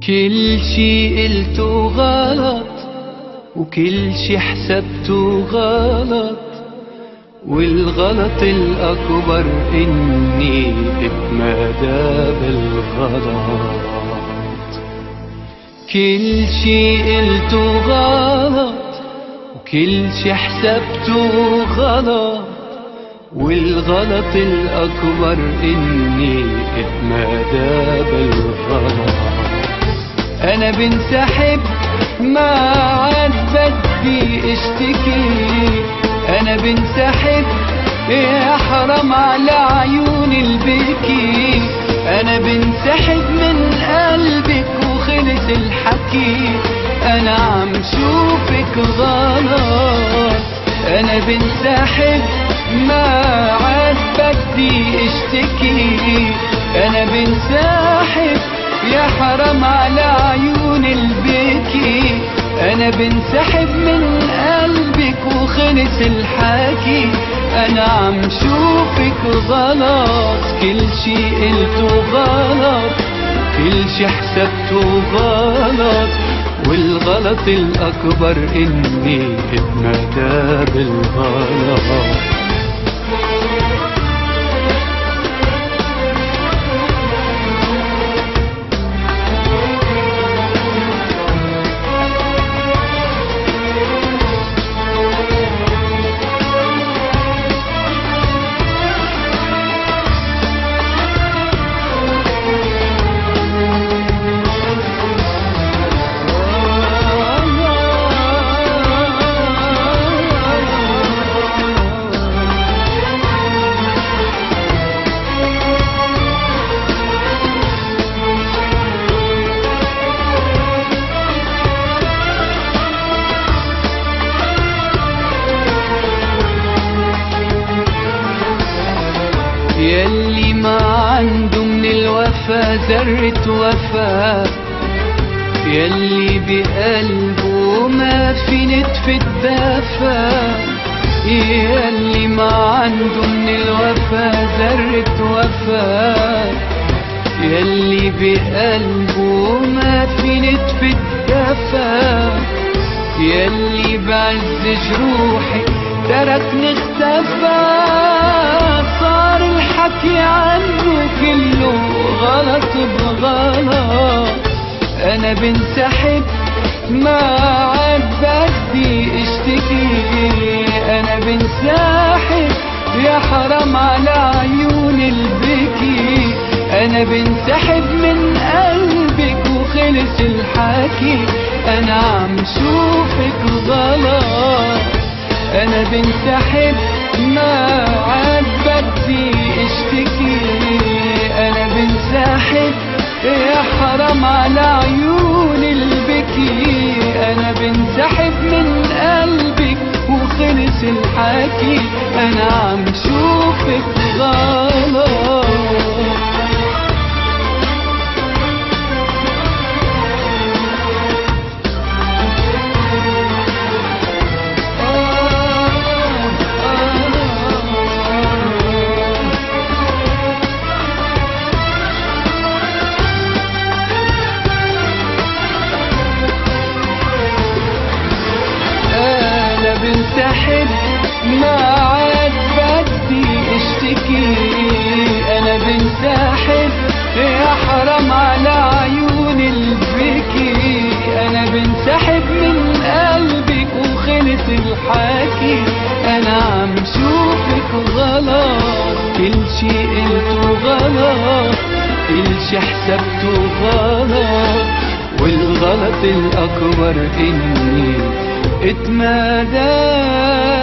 كل شي قلته غلط وكل شي حسبته غلط، والغلط الأكبر إني اتمادى بالغلط. كل شي قلته غلط وكل شي حسبته غلط، والغلط الأكبر إني اتمادى بالغلط. أنا بنسحب ما عاد بدي اشتكي، أنا بنسحب يا حرام على عيون البكي. أنا بنسحب من قلبك وخلص الحكي، أنا عم شوفك غلط. أنا بنسحب ما عاد بدي اشتكي، أنا بنسحب يا حرام على عيون البكي. أنا بنسحب من قلبك وخلص الحكي، أنا عم شوفك غلط. كل شي قلته غلط كل شي حسبته غلط، والغلط الأكبر إني اتمادى بالغلط. يلي ما عنده من الوفا ذرة وفا، يلي بقلبه ما في نتفة دفا، يلي ما عنده من الوفا ذرة وفا، يلي بقلبه ما في نتفة دفا، يلي بعز جروحي تركني اختفى. صار الحكي عنه كله غلط بغلط. أنا بنسحب ما عاد بدي اشتكي، أنا بنسحب يا حرام على عيون البكي. أنا بنسحب من قلبك وخلص الحكي، أنا عم شوفك غلط. أنا بنسحب ما عاد بدي اشتكي، أنا بنسحب يا حرام على عيون البكي. أنا بنسحب من قلبك وخلص الحكي، أنا عم شوفك غلط. بنسحب ما عاد بدي اشتكي، أنا بنسحب يا حرام على عيون البكي. أنا بنسحب من قلبك وخلص الحكي، أنا عم شوفك غلط. كل شي قلته غلط كل شي حسبته غلط، والغلط الأكبر إني اتمادى